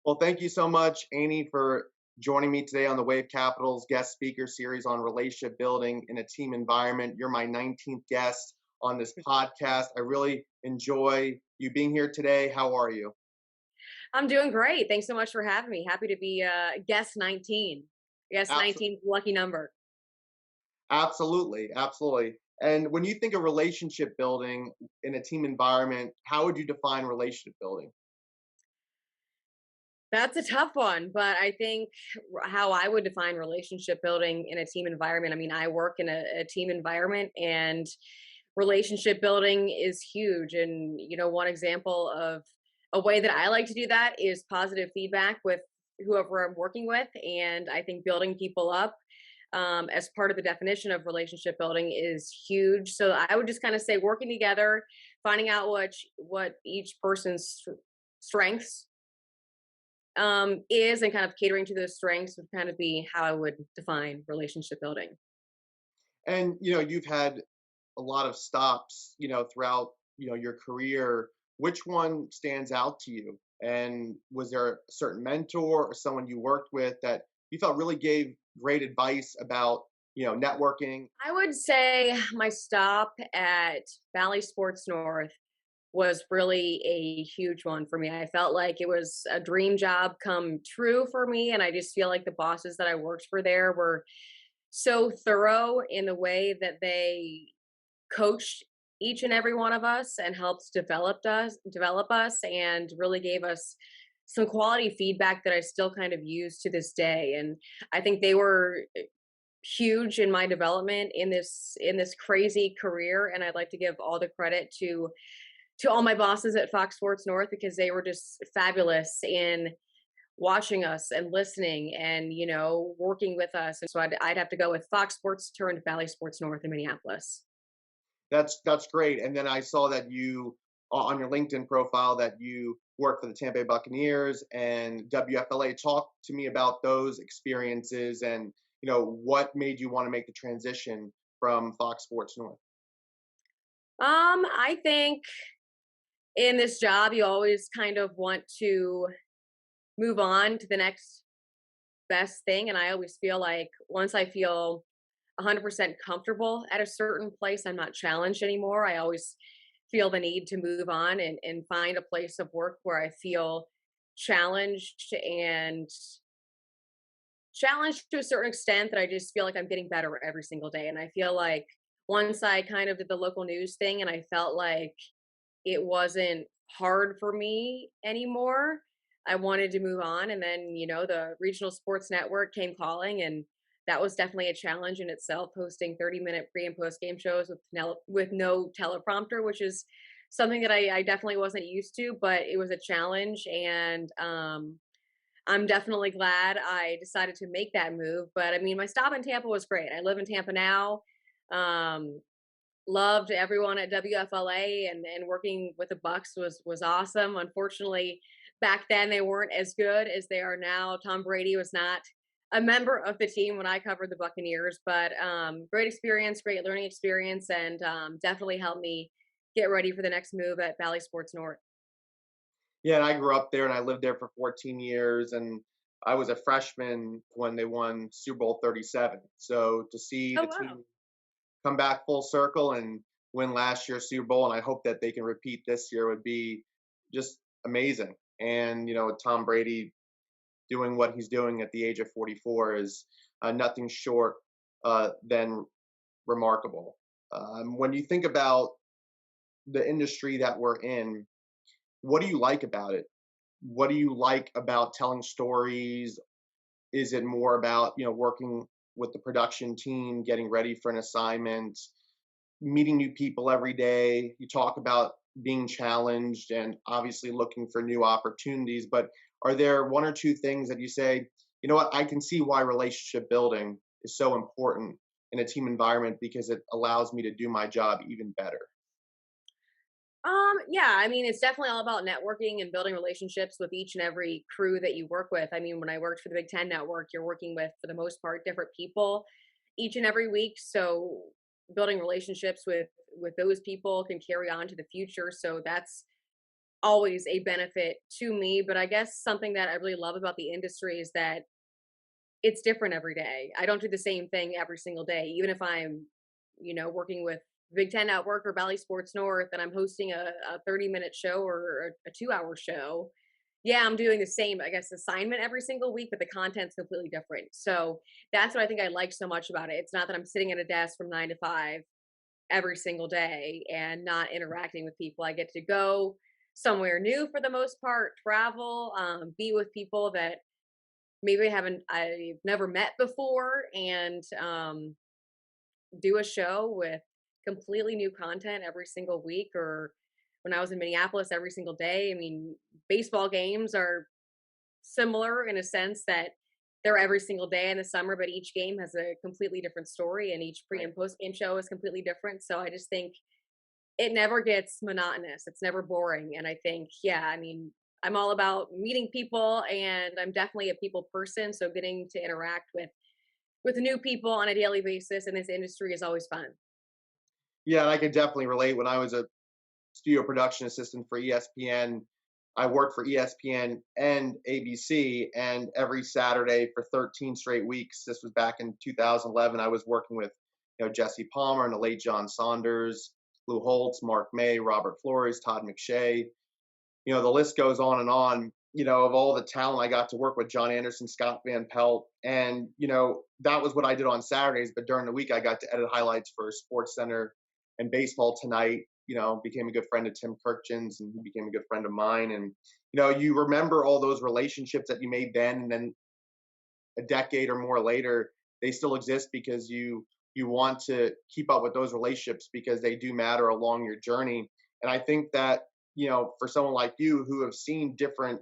Well, thank you so much, Amy, for joining me today on the WaveCapital's guest speaker series on relationship building in a team environment. You're my 19th guest on this podcast. I really enjoy you being here today. How are you? I'm doing great. Thanks so much for having me. Happy to be guest 19. Guest Abs- 19, lucky number. Absolutely, absolutely. And when you think of relationship building in a team environment, how would you define relationship building? That's a tough one, but I think how I would define relationship building in a team environment. I mean, I work in a team environment, and relationship building is huge. And, one example of a way that I like to do that is positive feedback with whoever I'm working with. And I think building people up as part of the definition of relationship building is huge. So I would just kind of say working together, finding out what each person's strengths is, and kind of catering to those strengths would kind of be how I would define relationship building. And you've had a lot of stops, throughout, your career. Which one stands out to you? And was there a certain mentor or someone you worked with that you felt really gave great advice about, networking? I would say my stop at Valley Sports North was really a huge one for me. I felt like it was a dream job come true for me. And I just feel like the bosses that I worked for there were so thorough in the way that they coached each and every one of us and helped develop us and really gave us some quality feedback that I still kind of use to this day. And I think they were huge in my development in this crazy career, and I'd like to give all the credit to all my bosses at Fox Sports North, because they were just fabulous in watching us and listening and working with us. And so I'd have to go with Fox Sports turned Valley Sports North in Minneapolis. That's great. And then I saw that you on your LinkedIn profile that you work for the Tampa Bay Buccaneers and WFLA. Talk to me about those experiences and what made you want to make the transition from Fox Sports North. I think in this job you always kind of want to move on to the next best thing, and I always feel like once I feel 100% comfortable at a certain place, I'm not challenged anymore. I always feel the need to move on and find a place of work where I feel challenged and challenged to a certain extent, that I just feel like I'm getting better every single day. And I feel like once I kind of did the local news thing and I felt like it wasn't hard for me anymore, I wanted to move on. And then, the regional sports network came calling, and that was definitely a challenge in itself, hosting 30-minute pre and post game shows with no teleprompter, which is something that I definitely wasn't used to, but it was a challenge. And I'm definitely glad I decided to make that move. But I mean, my stop in Tampa was great. I live in Tampa now. Um, Loved everyone at WFLA, and working with the Bucks was awesome. Unfortunately, back then they weren't as good as they are now. Tom Brady was not a member of the team when I covered the Buccaneers, but great experience, great learning experience, and definitely helped me get ready for the next move at Valley Sports North. Yeah, and I grew up there and I lived there for 14 years and I was a freshman when they won Super Bowl 37. So to see Oh the wow! team come back full circle and win last year's Super Bowl, and I hope that they can repeat this year would be just amazing. And Tom Brady doing what he's doing at the age of 44 is nothing short than remarkable. When you think about the industry that we're in, what do you like about it? What do you like about telling stories? Is it more about working with the production team, getting ready for an assignment, meeting new people every day? You talk about being challenged and obviously looking for new opportunities, but are there one or two things that you say, what, I can see why relationship building is so important in a team environment because it allows me to do my job even better? Yeah, I mean, it's definitely all about networking and building relationships with each and every crew that you work with. I mean, when I worked for the Big Ten Network, you're working with, for the most part, different people each and every week. So building relationships with those people can carry on to the future. So that's always a benefit to me. But I guess something that I really love about the industry is that it's different every day. I don't do the same thing every single day, even if I'm, working with Big Ten Network or Valley Sports North and I'm hosting a 30-minute show or a 2 hour show. Yeah, I'm doing the same, I guess, assignment every single week, but the content's completely different. So that's what I think I like so much about it. It's not that I'm sitting at a desk from 9 to 5 every single day and not interacting with people. I get to go somewhere new for the most part, travel, be with people that maybe I've never met before, and do a show with completely new content every single week. Or when I was in Minneapolis, every single day. I mean, baseball games are similar in a sense that they're every single day in the summer, but each game has a completely different story, and each pre Right. and post game show is completely different. So I just think it never gets monotonous. It's never boring. And I think, yeah, I mean, I'm all about meeting people, and I'm definitely a people person. So getting to interact with new people on a daily basis in this industry is always fun. Yeah, and I can definitely relate. When I was a studio production assistant for ESPN, I worked for ESPN and ABC, and every Saturday for 13 straight weeks, this was back in 2011, I was working with, Jesse Palmer and the late John Saunders, Lou Holtz, Mark May, Robert Flores, Todd McShay. The list goes on and on, of all the talent I got to work with: John Anderson, Scott Van Pelt. And, that was what I did on Saturdays. But during the week, I got to edit highlights for Sports Center and Baseball Tonight. Became a good friend of Tim Kirkjian's, and he became a good friend of mine. And, you remember all those relationships that you made then, and then a decade or more later, they still exist because you want to keep up with those relationships because they do matter along your journey. And I think that, for someone like you who have seen different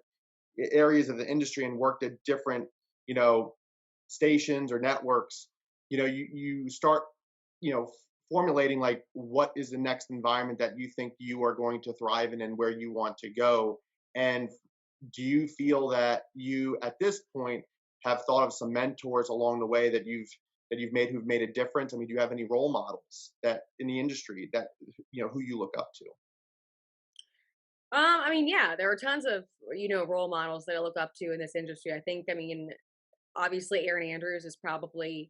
areas of the industry and worked at different, you know, stations or networks, you start, formulating like what is the next environment that you think you are going to thrive in and where you want to go. And do you feel that you at this point have thought of some mentors along the way that you've made who've made a difference? I mean, do you have any role models that in the industry that who you look up to? I mean, yeah, there are tons of, role models that I look up to in this industry. I think, I mean, obviously Erin Andrews is probably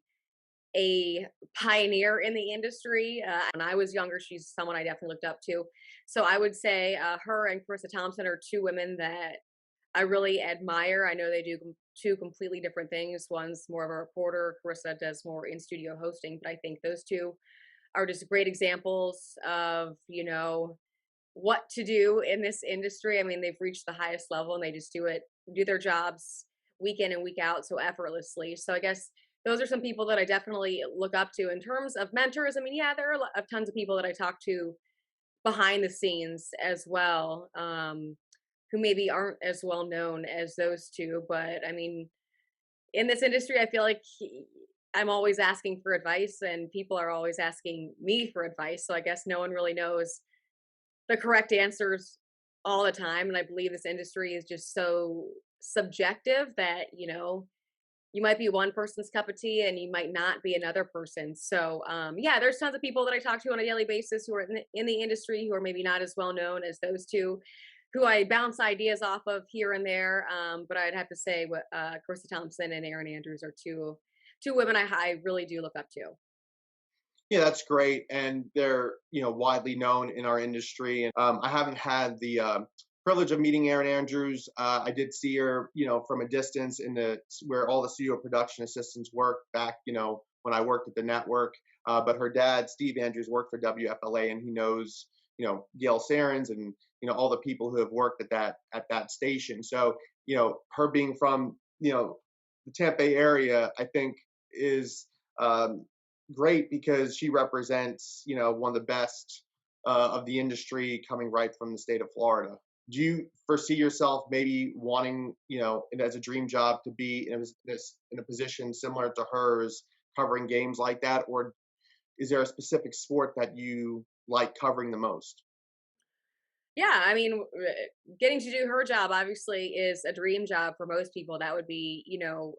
a pioneer in the industry. When I was younger, she's someone I definitely looked up to. So I would say her and Carissa Thompson are two women that I really admire. I know they do two completely different things. One's more of a reporter, Carissa does more in studio hosting, but I think those two are just great examples of, what to do in this industry. I mean, they've reached the highest level and they just do their jobs week in and week out so effortlessly. So I guess those are some people that I definitely look up to in terms of mentors. I mean, yeah, there are tons of people that I talk to behind the scenes as well, who maybe aren't as well known as those two. But I mean, in this industry, I feel like I'm always asking for advice and people are always asking me for advice. So I guess no one really knows the correct answers all the time. And I believe this industry is just so subjective that, you might be one person's cup of tea and you might not be another person. So, yeah, there's tons of people that I talk to on a daily basis who are in the industry who are maybe not as well known as those two, who I bounce ideas off of here and there. But I'd have to say, what Carissa Thompson and Erin Andrews are two women I really do look up to. Yeah, that's great, and they're widely known in our industry. And I haven't had the privilege of meeting Erin Andrews. I did see her, from a distance in the where all the studio production assistants work back, when I worked at the network. But her dad, Steve Andrews, worked for WFLA, and he knows, Gail Sarins and all the people who have worked at that station. So her being from the Tampa Bay area, I think is great because she represents, one of the best of the industry coming right from the state of Florida. Do you foresee yourself maybe wanting, as a dream job to be in a position similar to hers, covering games like that, or is there a specific sport that you like covering the most? Yeah, I mean, getting to do her job obviously is a dream job for most people. That would be,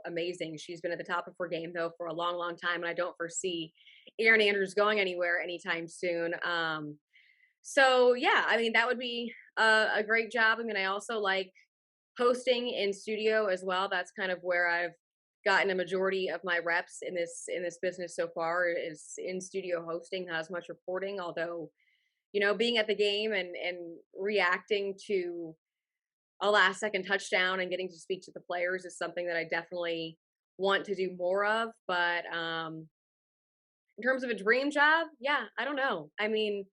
amazing. She's been at the top of her game though for a long, long time, and I don't foresee Erin Andrews going anywhere anytime soon. So yeah, I mean, that would be a great job. I mean, I also like hosting in studio as well. That's kind of where I've gotten a majority of my reps in this business so far is in studio hosting, not as much reporting, although, being at the game and reacting to a last second touchdown and getting to speak to the players is something that I definitely want to do more of. But in terms of a dream job, yeah, I don't know. I mean,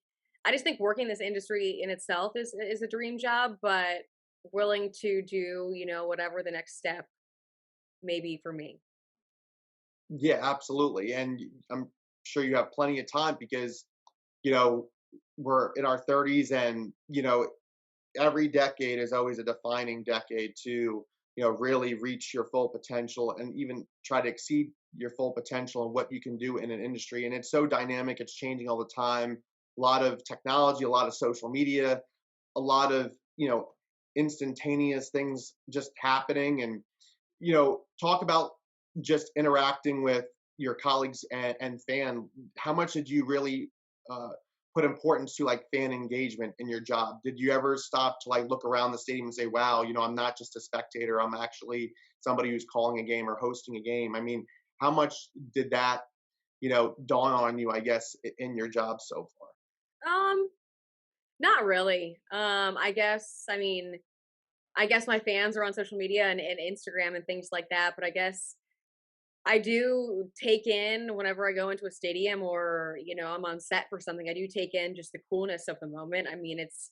I just think working this industry in itself is a dream job, but willing to do, whatever the next step may be for me. Yeah, absolutely. And I'm sure you have plenty of time because, you know, we're in our 30s and, every decade is always a defining decade to, really reach your full potential and even try to exceed your full potential and what you can do in an industry. And it's so dynamic, it's changing all the time. A lot of technology, a lot of social media, a lot of, instantaneous things just happening. And talk about just interacting with your colleagues and fan. How much did you really uh, put importance to like fan engagement in your job? Did you ever stop to like look around the stadium and say, wow, I'm not just a spectator, I'm actually somebody who's calling a game or hosting a game? I mean, how much did that, dawn on you, I guess, in your job so far? Um, Not really. I guess my fans are on social media and Instagram and things like that, but I guess I do take in whenever I go into a stadium or, I'm on set for something, I do take in just the coolness of the moment. I mean, it's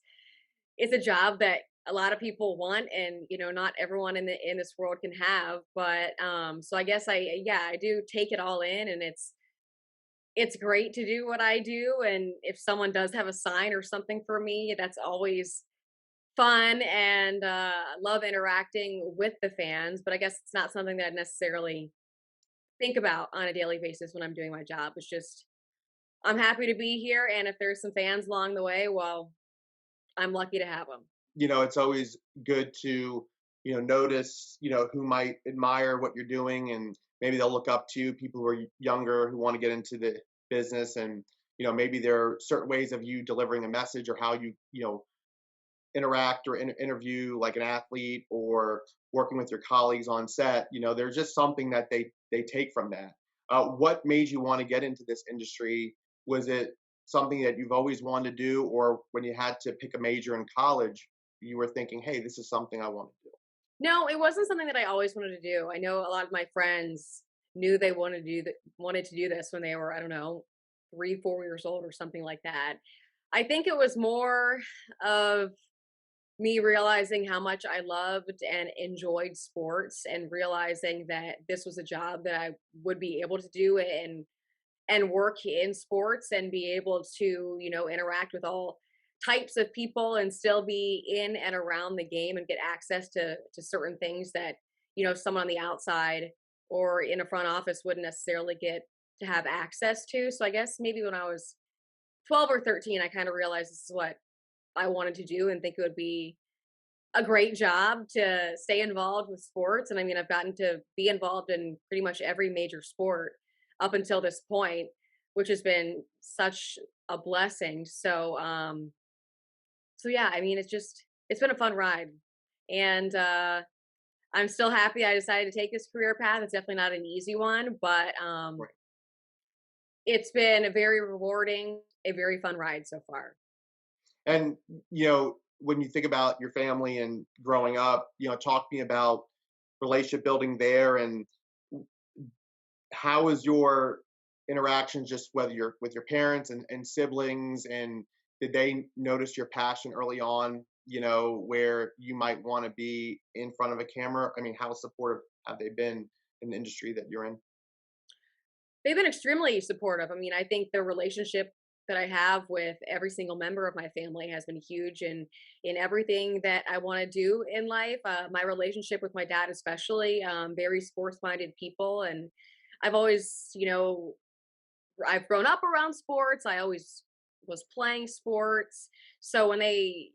a job that a lot of people want and, not everyone in this world can have, but so I guess I do take it all in and it's great to do what I do and if someone does have a sign or something for me, that's always fun and love interacting with the fans, but I guess it's not something that I necessarily think about on a daily basis when I'm doing my job. It's just I'm happy to be here, and if there's some fans along the way, well, I'm lucky to have them. It's always good to notice who might admire what you're doing, and maybe they'll look up to you, people who are younger who want to get into the business. And maybe there are certain ways of you delivering a message or how you interact or interview like an athlete or working with your colleagues on set. There's just something that they take from that. What made you want to get into this industry? Was it something that you've always wanted to do, or when you had to pick a major in college, you were thinking, hey, this is something I want to do? No, it wasn't something that I always wanted to do. I know a lot of my friends knew they wanted to do this when they were, I don't know, 3, 4 years old or something like that. I think it was more of me realizing how much I loved and enjoyed sports and realizing that this was a job that I would be able to do and work in sports and be able to, interact with all types of people and still be in and around the game and get access to certain things that, someone on the outside or in a front office wouldn't necessarily get to have access to. So I guess maybe when I was 12 or 13, I kind of realized this is what I wanted to do and think it would be a great job to stay involved with sports. And I mean, I've gotten to be involved in pretty much every major sport up until this point, which has been such a blessing. So yeah, I mean, it's been a fun ride. And I'm still happy I decided to take this career path. It's definitely not an easy one, but Right. it's been a very rewarding, a very fun ride so far. And when you think about your family and growing up, talk to me about relationship building there, and how is your interactions, just whether you're with your parents and siblings, and did they notice your passion early on, where you might want to be in front of a camera? I mean, how supportive have they been in the industry that you're in? They've been extremely supportive. I mean, I think the relationship that I have with every single member of my family has been huge in everything that I want to do in life. My relationship with my dad, especially, very sports minded people, and I've always, I've grown up around sports. I always was playing sports. So when they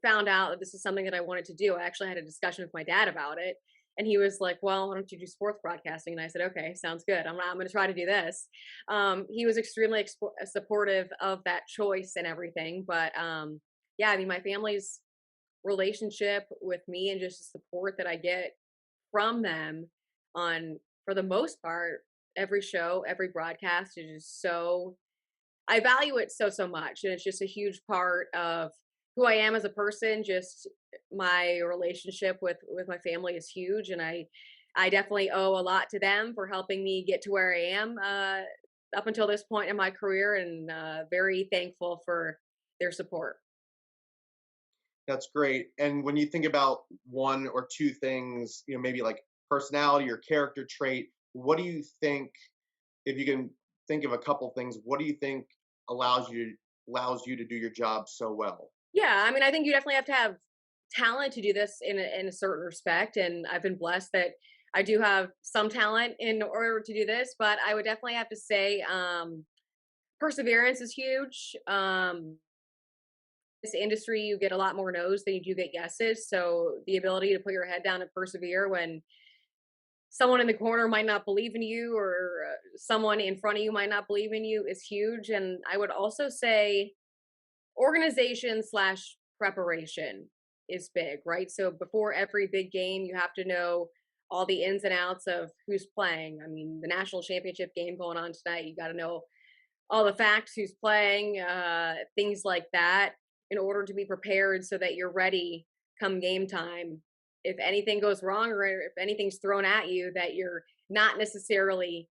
found out that this is something that I wanted to do, I actually had a discussion with my dad about it. And he was like, well, why don't you do sports broadcasting? And I said, okay, sounds good. I'm going to try to do this. He was extremely supportive of that choice and everything. But yeah, I mean, my family's relationship with me and just the support that I get from them on, for the most part, every show, every broadcast is just so, I value it so, so much. And it's just a huge part of who I am as a person. Just my relationship with my family is huge. And I definitely owe a lot to them for helping me get to where I am up until this point in my career, and very thankful for their support. That's great. And when you think about one or two things, maybe like personality or character trait, what do you think, if you can think of a couple things, what do you think allows you to do your job so well? Yeah, I mean, I think you definitely have to have talent to do this in a certain respect, and I've been blessed that I do have some talent in order to do this. But I would definitely have to say, perseverance is huge. This industry, you get a lot more no's than you do get yeses. So the ability to put your head down and persevere when someone in the corner might not believe in you, or someone in front of you might not believe in you, is huge. And I would also say organization slash preparation is big, right? So before every big game, you have to know all the ins and outs of who's playing. I mean, the national championship game going on tonight, you got to know all the facts, who's playing, things like that, in order to be prepared so that you're ready come game time. If anything goes wrong, or if anything's thrown at you that you're not necessarily,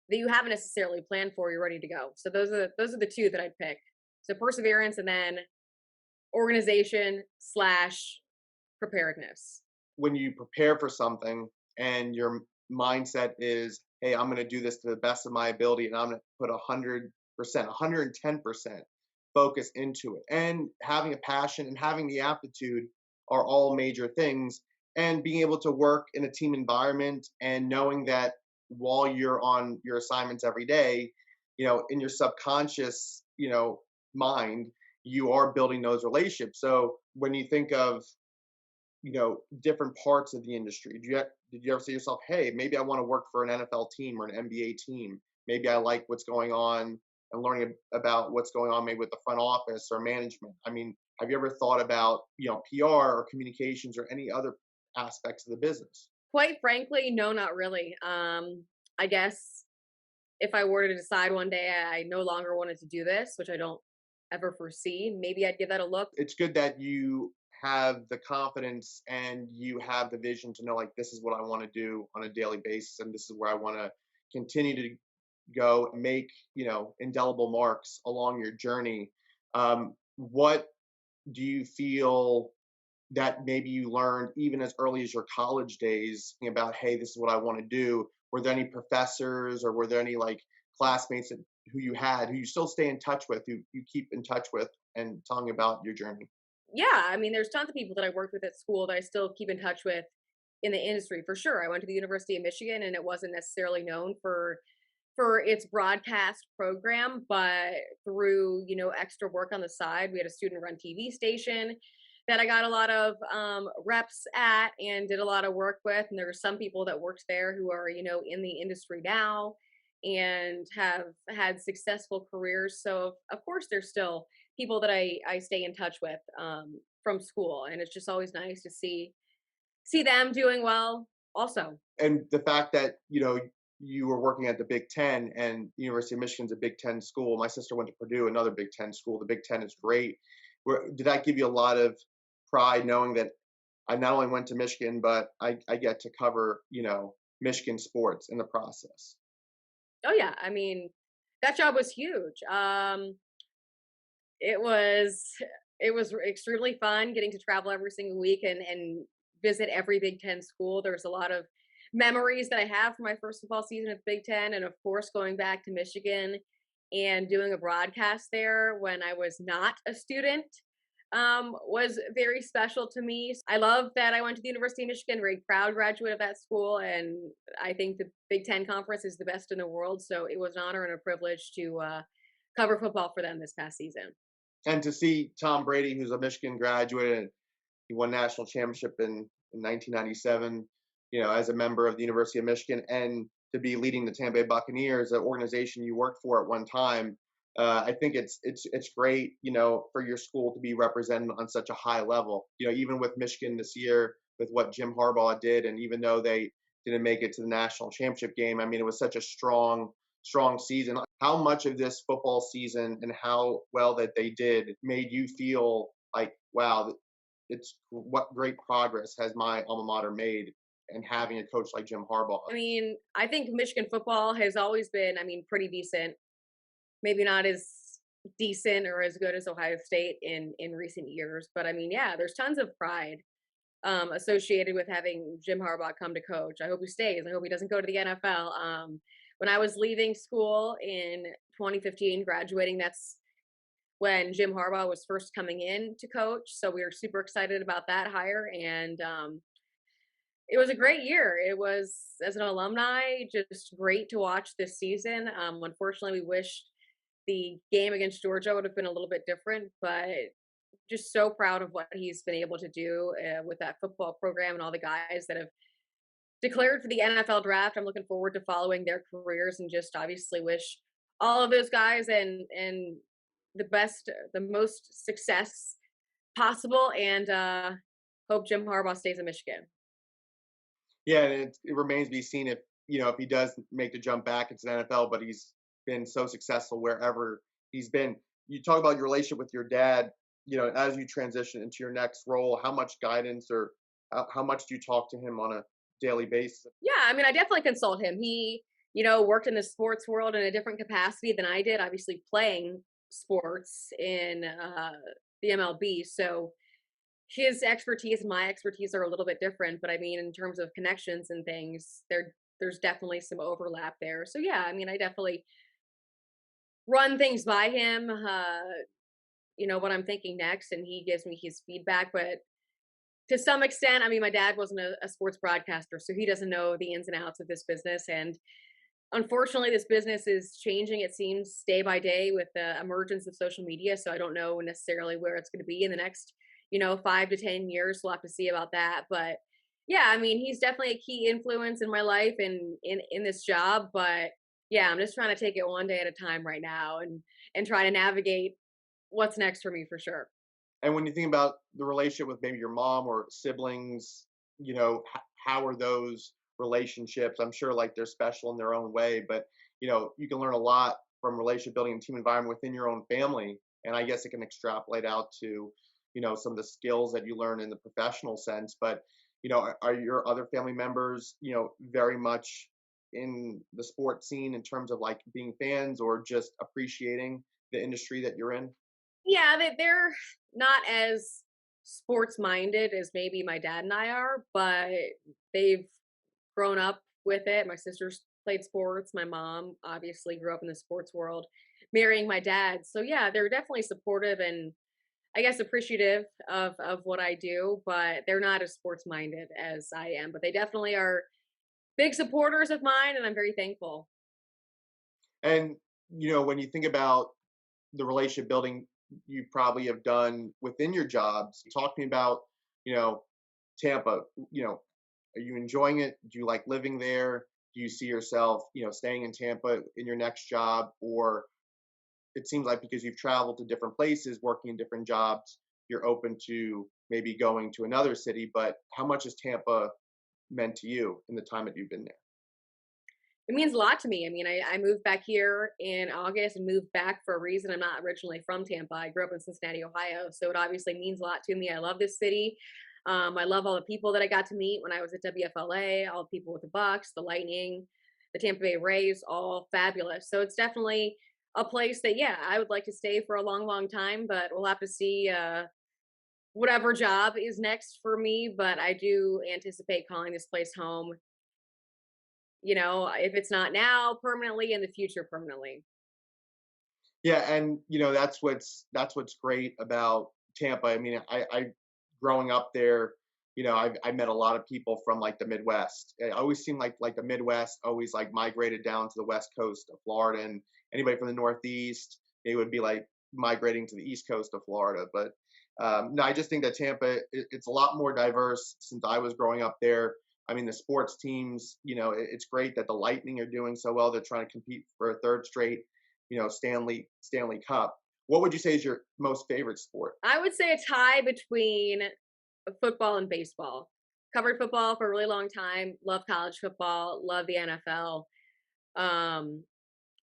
that you haven't necessarily planned for, you're ready to go. So those are the two that I'd pick. So perseverance, and then organization slash preparedness. When you prepare for something and your mindset is, hey, I'm going to do this to the best of my ability, and I'm going to put 100%, 110% focus into it. And having a passion and having the aptitude are all major things. And being able to work in a team environment and knowing that while you're on your assignments every day, in your subconscious, mind, you are building those relationships. So when you think of, different parts of the industry, did you ever say to yourself, hey, maybe I want to work for an NFL team or an NBA team? Maybe I like what's going on and learning about what's going on maybe with the front office or management. I mean, have you ever thought about, PR or communications or any other aspects of the business? Quite frankly, no, not really. I guess if I were to decide one day I no longer wanted to do this, which I don't ever foresee, maybe I'd give that a look. It's good that you have the confidence and you have the vision to know, like, this is what I want to do on a daily basis, and this is where I want to continue to go and make, indelible marks along your journey. What do you feel that maybe you learned even as early as your college days about, hey, this is what I want to do? Were there any professors, or were there any like classmates who you had, who you still stay in touch with, who you keep in touch with, and telling about your journey? Yeah, I mean, there's tons of people that I worked with at school that I still keep in touch with in the industry, for sure. I went to the University of Michigan, and it wasn't necessarily known for its broadcast program, but through, extra work on the side, we had a student run TV station that I got a lot of reps at and did a lot of work with. And there were some people that worked there who are, in the industry now and have had successful careers. So of course there's still people that I stay in touch with from school. And it's just always nice to see them doing well also. And the fact that, you were working at the Big Ten, and the University of Michigan's a Big Ten school. My sister went to Purdue, another Big Ten school. The Big Ten is great. Did that give you a lot of pride knowing that I not only went to Michigan, but I get to cover, Michigan sports in the process? Oh yeah, I mean, that job was huge. It was it was extremely fun getting to travel every single week and visit every Big Ten school. There's a lot of memories that I have from my first football season at Big Ten, and of course going back to Michigan and doing a broadcast there when I was not a student was very special to me. I love that I went to the University of Michigan, very proud graduate of that school, and I think the Big Ten Conference is the best in the world. So it was an honor and a privilege to cover football for them this past season. And to see Tom Brady, who's a Michigan graduate, and he won national championship in 1997, as a member of the University of Michigan, and to be leading the Tampa Bay Buccaneers, an organization you worked for at one time. I think it's great, for your school to be represented on such a high level. Even with Michigan this year, with what Jim Harbaugh did, and even though they didn't make it to the national championship game, I mean, it was such a strong season. How much of this football season and how well that they did made you feel like, wow, it's what great progress has my alma mater made, and having a coach like Jim Harbaugh. I mean, I think Michigan football has always been, I mean, pretty decent. Maybe not as decent or as good as Ohio State in recent years, but I mean, yeah, there's tons of pride associated with having Jim Harbaugh come to coach. I hope he stays. I hope he doesn't go to the NFL. When I was leaving school in 2015, graduating, that's when Jim Harbaugh was first coming in to coach. So we were super excited about that hire, and it was a great year. It was, as an alumni, just great to watch this season. Unfortunately, we wish the game against Georgia would have been a little bit different, but just so proud of what he's been able to do with that football program and all the guys that have declared for the NFL draft. I'm looking forward to following their careers, and just obviously wish all of those guys and the best, the most success possible, and hope Jim Harbaugh stays in Michigan. Yeah, and it remains to be seen if if he does make the jump back into the NFL. But he's been so successful wherever he's been. You talk about your relationship with your dad. As you transition into your next role, how much guidance or how much do you talk to him on a daily basis? Yeah, I mean, I definitely consult him. He, worked in the sports world in a different capacity than I did, obviously playing sports in the MLB. So his expertise and my expertise are a little bit different, but I mean, in terms of connections and things, there's definitely some overlap there. So yeah, I mean, I definitely run things by him, what I'm thinking next, and he gives me his feedback. But to some extent, I mean, my dad wasn't a sports broadcaster, so he doesn't know the ins and outs of this business. And unfortunately, this business is changing, it seems, day by day with the emergence of social media. So I don't know necessarily where it's going to be in the next, 5 to 10 years. We'll have to see about that. But yeah, I mean, he's definitely a key influence in my life and in this job. But yeah, I'm just trying to take it one day at a time right now, and try to navigate what's next for me for sure. And when you think about the relationship with maybe your mom or siblings, how are those relationships? I'm sure like they're special in their own way, but you can learn a lot from relationship building and team environment within your own family. And I guess it can extrapolate out to, some of the skills that you learn in the professional sense. But, are your other family members, very much in the sports scene in terms of like being fans or just appreciating the industry that you're in? Yeah, they're not as sports minded as maybe my dad and I are, but they've grown up with it. My sisters played sports. My mom obviously grew up in the sports world, marrying my dad. So yeah, they're definitely supportive and, I guess, appreciative of what I do, but they're not as sports minded as I am. But they definitely are big supporters of mine, and I'm very thankful. And, when you think about the relationship building you probably have done within your jobs, talk to me about, you know, Tampa. Are you enjoying it? Do you like living there? Do you see yourself, staying in Tampa in your next job? Or it seems like because you've traveled to different places, working in different jobs, you're open to maybe going to another city. But how much has Tampa meant to you in the time that you've been there? It means a lot to me. I mean, I moved back here in August and moved back for a reason. I'm not originally from Tampa. I grew up in Cincinnati, Ohio. So it obviously means a lot to me. I love this city. I love all the people that I got to meet when I was at WFLA, all the people with the Bucks, the Lightning, the Tampa Bay Rays, all fabulous. So it's definitely a place that, yeah, I would like to stay for a long, long time, but we'll have to see whatever job is next for me. But I do anticipate calling this place home, if it's not now, permanently, in the future, permanently. Yeah, and that's what's great about Tampa. I mean, I growing up there, I met a lot of people from like the Midwest. It always seemed like the Midwest always like migrated down to the West Coast of Florida, and anybody from the Northeast, they would be like migrating to the East Coast of Florida. But no, I just think that Tampa, it's a lot more diverse since I was growing up there. I mean, the sports teams, it's great that the Lightning are doing so well. They're trying to compete for a third straight Stanley Cup. What would you say is your most favorite sport? I would say a tie between football and baseball. Covered football for a really long time. Love college football. Love the NFL. Um,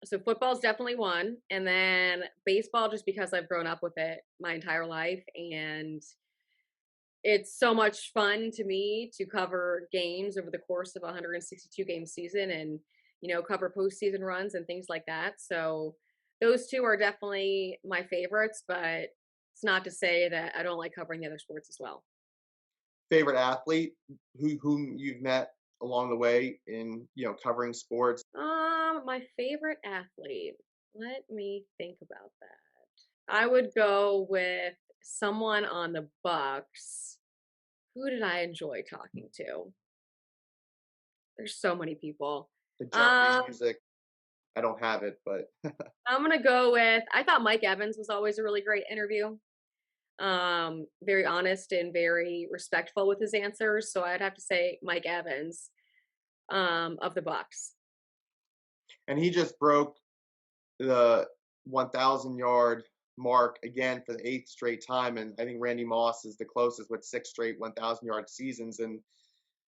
so football's definitely one, and then baseball just because I've grown up with it my entire life, and it's so much fun to me to cover games over the course of a 162 game season, and cover postseason runs and things like that. So those two are definitely my favorites, but it's not to say that I don't like covering the other sports as well. Favorite athlete whom you've met along the way in covering sports? My favorite athlete. Let me think about that. I would go with someone on the Bucks. Who did I enjoy talking to? There's so many people. The Jeopardy Um, music. I don't have it, but I'm gonna go with. I thought Mike Evans was always a really great interview. Very honest and very respectful with his answers. So I'd have to say Mike Evans, of the Bucks. and he just broke the 1,000-yard mark again for the eighth straight time, and I think Randy Moss is the closest with 6 straight 1,000-yard seasons. And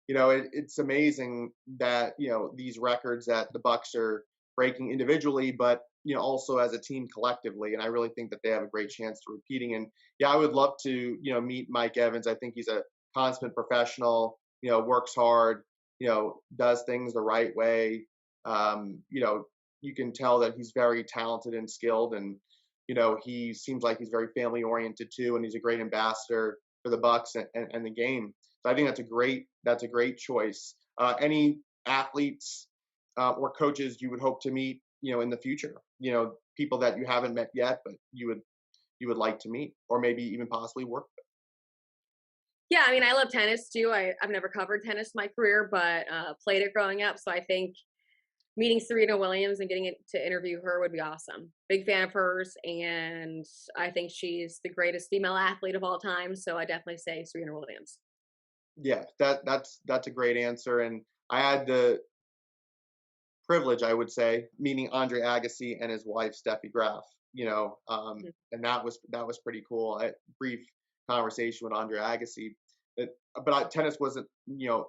it's amazing that these records that the Bucks are breaking individually, but also as a team collectively. And I really think that they have a great chance to repeating. And yeah, I would love to meet Mike Evans. I think he's a consummate professional. Works hard. Does things the right way. You can tell that he's very talented and skilled, and he seems like he's very family oriented too, and he's a great ambassador for the Bucks and the game. So I think that's a great choice. Any athletes or coaches you would hope to meet, in the future? People that you haven't met yet, but you would like to meet, or maybe even possibly work with. Yeah, I mean, I love tennis too. I've never covered tennis in my career, but played it growing up. So I think meeting Serena Williams and getting to interview her would be awesome. Big fan of hers, and I think she's the greatest female athlete of all time. So I definitely say Serena Williams. Yeah, that's a great answer. And I had the privilege, I would say, meeting Andre Agassi and his wife Steffi Graf. Mhm. And that was pretty cool. Brief conversation with Andre Agassi. But tennis wasn't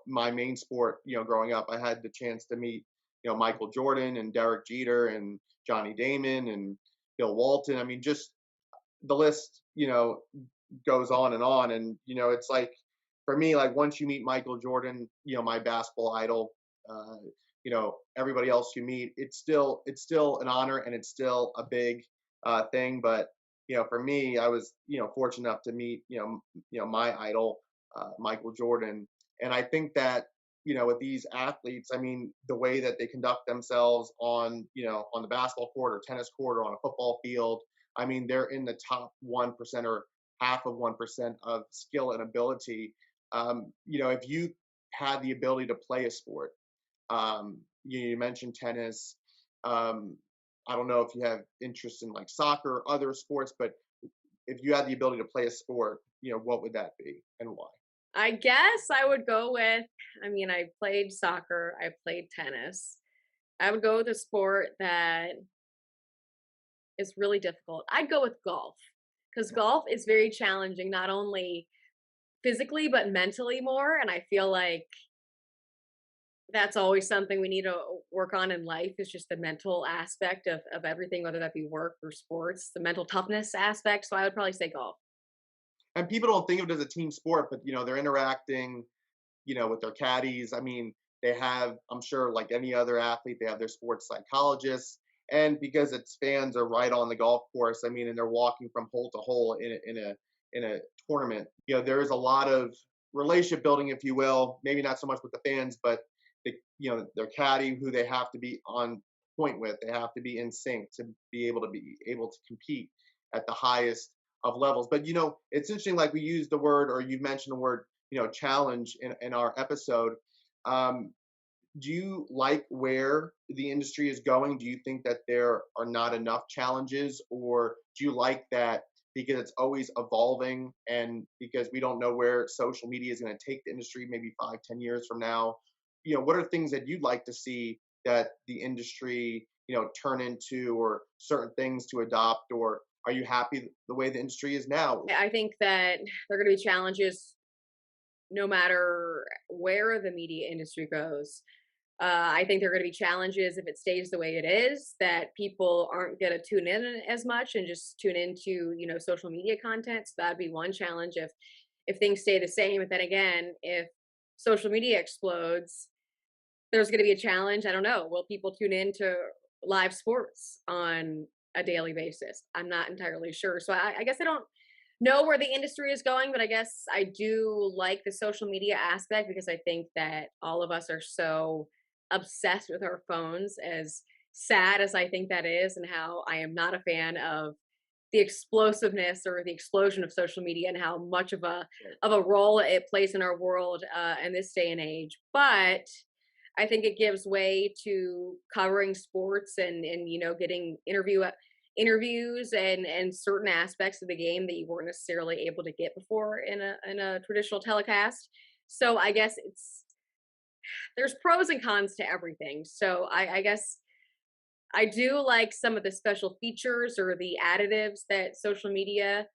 my main sport. Growing up, I had the chance to meet Michael Jordan and Derek Jeter and Johnny Damon and Bill Walton. I mean, just the list goes on and on. And it's like, for me, like, once you meet Michael Jordan, my basketball idol, everybody else you meet, it's still an honor, and it's still a big thing. But for me, I was fortunate enough to meet my idol, Michael Jordan. And I think that with these athletes, I mean, the way that they conduct themselves on the basketball court or tennis court or on a football field, I mean, they're in the top 1% or half of 1% of skill and ability. If you had the ability to play a sport, you mentioned tennis. I don't know if you have interest in like soccer or other sports, but if you had the ability to play a sport, what would that be and why? I guess I would go with. I mean, I played soccer. I played tennis. I would go with a sport that is really difficult. I'd go with golf because golf is very challenging, not only physically but mentally more. And I feel like that's always something we need to work on in life is just the mental aspect of everything, whether that be work or sports, the mental toughness aspect. So I would probably say golf. And people don't think of it as a team sport, but they're interacting, with their caddies. I mean, they have, I'm sure, like any other athlete, they have their sports psychologists. And because its fans are right on the golf course, I mean, and they're walking from hole to hole in a tournament, there is a lot of relationship building, if you will. Maybe not so much with the fans, but their caddy, who they have to be on point with. They have to be in sync to be able to compete at the highest of levels. But it's interesting. Like, we use the word, or you mentioned the word, challenge in our episode. Um, do you like where the industry is going? Do you think that there are not enough challenges, or do you like that because it's always evolving, and because we don't know where social media is going to take the industry maybe 5, 10 years from now? What are things that you'd like to see that the industry turn into, or certain things to adopt, or are you happy the way the industry is now? I think that there are going to be challenges no matter where the media industry goes. I think there are going to be challenges if it stays the way it is, that people aren't going to tune in as much and just tune into, social media content. So that'd be one challenge if things stay the same. But then again, if social media explodes, there's going to be a challenge. I don't know. Will people tune in to live sports on a daily basis? I'm not entirely sure. So I guess I don't know where the industry is going, but I guess I do like the social media aspect because I think that all of us are so obsessed with our phones, as sad as I think that is, and how I am not a fan of the explosiveness or the explosion of social media and how much of a role it plays in our world in this day and age. But I think it gives way to covering sports and getting interviews and certain aspects of the game that you weren't necessarily able to get before in a traditional telecast. So I guess there's pros and cons to everything. So I guess I do like some of the special features or the additives that social media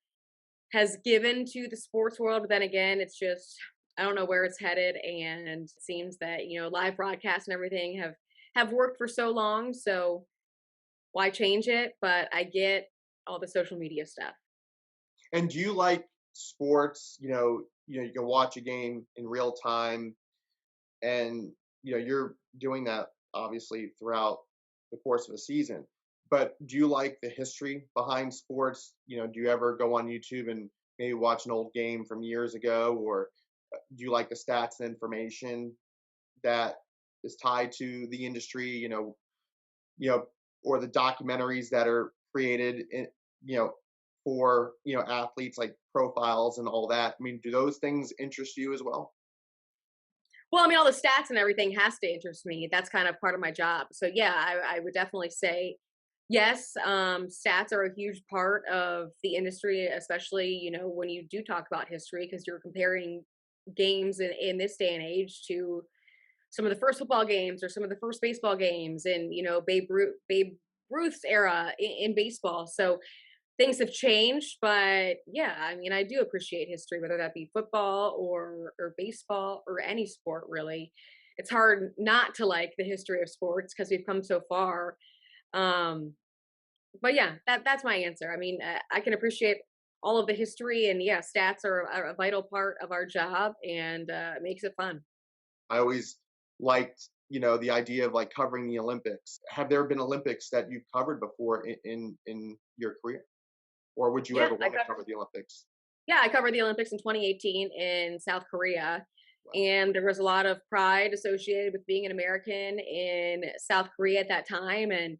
has given to the sports world. But then again, it's just, I don't know where it's headed. And it seems that, live broadcasts and everything have worked for so long. So why change it? But I get all the social media stuff. And do you like sports? You can watch a game in real time, and you're doing that obviously throughout the course of a season. But do you like the history behind sports? Do you ever go on YouTube and maybe watch an old game from years ago, or do you like the stats and information that is tied to the industry? Or the documentaries that are created you know, for athletes, like profiles and all that. I mean, do those things interest you as well? Well, I mean, all the stats and everything has to interest me. That's kind of part of my job. So yeah, I would definitely say yes. Stats are a huge part of the industry, especially when you do talk about history, because you're comparing games in this day and age to some of the first football games or some of the first baseball games and Babe Ruth's era in baseball. So things have changed, but yeah, I mean, I do appreciate history, whether that be football or baseball or any sport, really. It's hard not to like the history of sports because we've come so far. Um, but yeah, that's my answer. I mean, I can appreciate all of the history, and yeah, stats are a vital part of our job, and it makes it fun. I always liked, the idea of like covering the Olympics. Have there been Olympics that you've covered before in your career, or would you Yeah, ever want to cover the Olympics? I covered the Olympics in 2018 in South Korea. Wow. And there was a lot of pride associated with being an American in South Korea at that time. And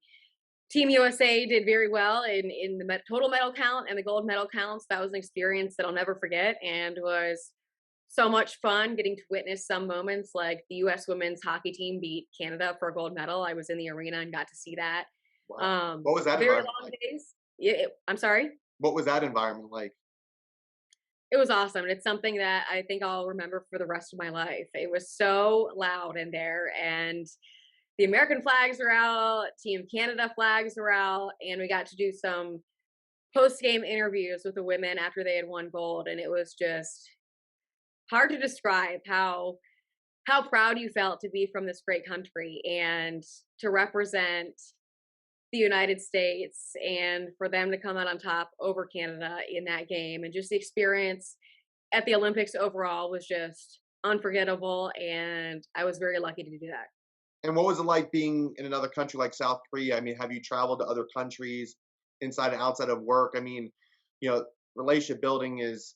Team USA did very well in the total medal count and the gold medal counts. That was an experience that I'll never forget, and was so much fun getting to witness some moments like the US women's hockey team beat Canada for a gold medal. I was in the arena and got to see that. Wow. What was that Very environment long like? days. Yeah, I'm sorry. What was that environment like? It was awesome. And it's something that I think I'll remember for the rest of my life. It was so loud in there, and the American flags were out, Team Canada flags were out, and we got to do some post-game interviews with the women after they had won gold, and it was just hard to describe how proud you felt to be from this great country and to represent the United States, and for them to come out on top over Canada in that game. And just the experience at the Olympics overall was just unforgettable, and I was very lucky to do that. And what was it like being in another country like South Korea? I mean, have you traveled to other countries inside and outside of work? I mean, you know, relationship building is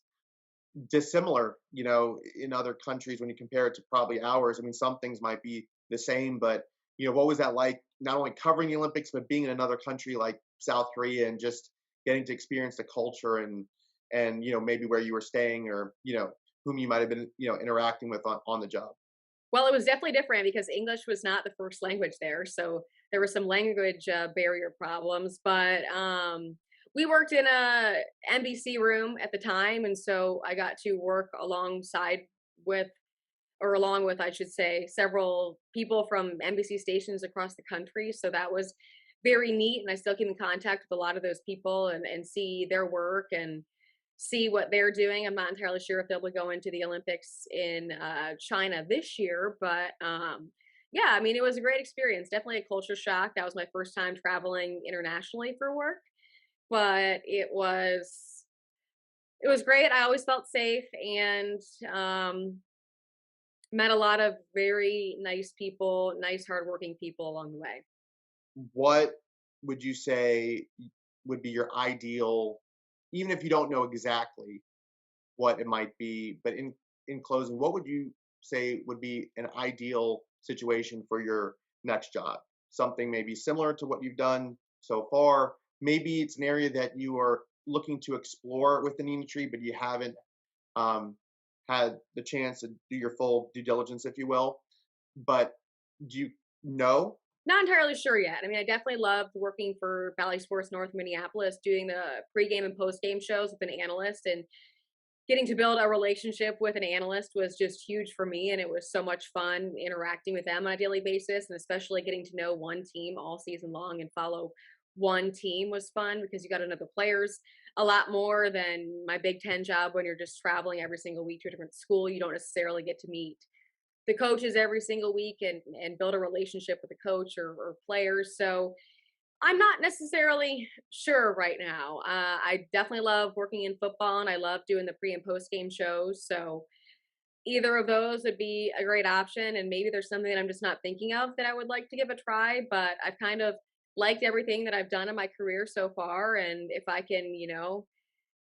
dissimilar, in other countries when you compare it to probably ours. I mean, some things might be the same, but what was that like? Not only covering the Olympics, but being in another country like South Korea and just getting to experience the culture and maybe where you were staying, or whom you might have been interacting with on the job. Well, it was definitely different because English was not the first language there, so there were some language barrier problems. But we worked in a NBC room at the time, and so I got to work with, along with, I should say, several people from NBC stations across the country. So that was very neat, and I still keep in contact with a lot of those people and see their work and see what they're doing. I'm not entirely sure if they'll be going to the Olympics in China this year, but yeah, I mean, it was a great experience. Definitely a culture shock. That was my first time traveling internationally for work, but it was great. I always felt safe and met a lot of very nice people, nice, hardworking people along the way. What would you say would be your ideal, even if you don't know exactly what it might be, but in closing, what would you say would be an ideal situation for your next job? Something maybe similar to what you've done so far. Maybe it's an area that you are looking to explore within the industry, but you haven't um, had the chance to do your full due diligence, if you will. But do you know? Not entirely sure yet. I mean, I definitely loved working for Valley Sports North Minneapolis, doing the pregame and postgame shows with an analyst, and getting to build a relationship with an analyst was just huge for me. And it was so much fun interacting with them on a daily basis, and especially getting to know one team all season long and follow one team was fun because you got to know the players a lot more than my Big Ten job when you're just traveling every single week to a different school. You don't necessarily get to meet the coaches every single week and build a relationship with the coach or players. So I'm not necessarily sure right now. I definitely love working in football and I love doing the pre and post game shows. So either of those would be a great option. And maybe there's something that I'm just not thinking of that I would like to give a try. But I've kind of liked everything that I've done in my career so far. And if I can,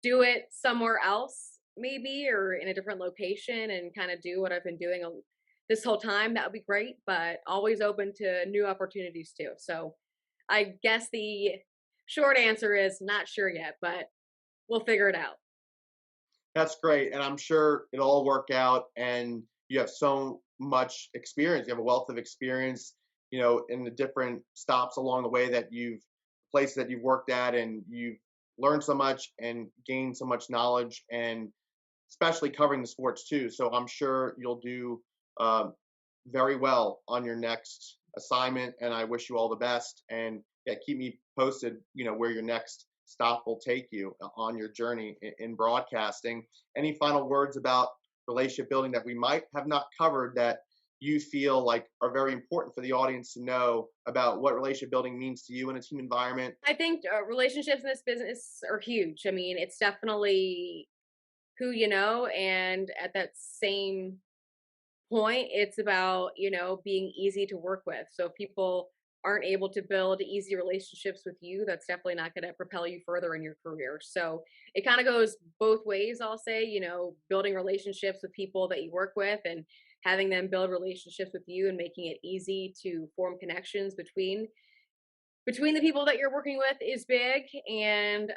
do it somewhere else, maybe, or in a different location and kind of do what I've been doing this whole time, that would be great. But always open to new opportunities too. So I guess the short answer is not sure yet, but we'll figure it out. That's great, and I'm sure it'll all work out. And you have so much experience. You have a wealth of experience, in the different stops along the way that you've places that you've worked at, and you've learned so much and gained so much knowledge, and especially covering the sports too. So I'm sure you'll do uh, very well on your next assignment, and I wish you all the best. And yeah, keep me posted, where your next stop will take you on your journey in broadcasting. Any final words about relationship building that we might have not covered that you feel like are very important for the audience to know about what relationship building means to you in a team environment? I think relationships in this business are huge. I mean, it's definitely who you know, and at that same point, it's about, being easy to work with. So if people aren't able to build easy relationships with you, that's definitely not going to propel you further in your career. So it kind of goes both ways, I'll say, building relationships with people that you work with and having them build relationships with you and making it easy to form connections between the people that you're working with is big. And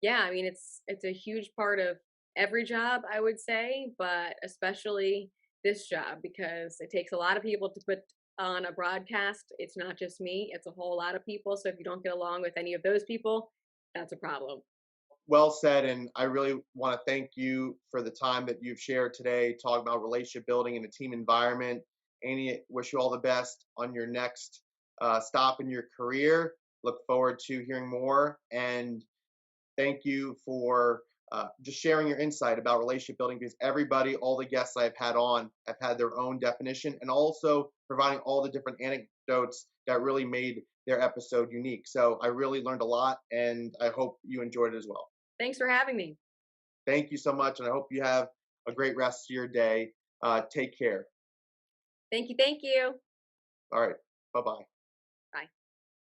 yeah, I mean, it's a huge part of every job, I would say, but especially this job because it takes a lot of people to put on a broadcast. It's not just me, it's a whole lot of people. So if you don't get along with any of those people, that's a problem. Well said, and I really want to thank you for the time that you've shared today, talking about relationship building in a team environment. Annie, wish you all the best on your next stop in your career. Look forward to hearing more, and thank you for just sharing your insight about relationship building, because everybody, all the guests I've had on, have had their own definition, and also providing all the different anecdotes that really made their episode unique. So I really learned a lot, and I hope you enjoyed it as well. Thanks for having me. Thank you so much, and I hope you have a great rest of your day. Take care. Thank you. Thank you. All right. Bye bye.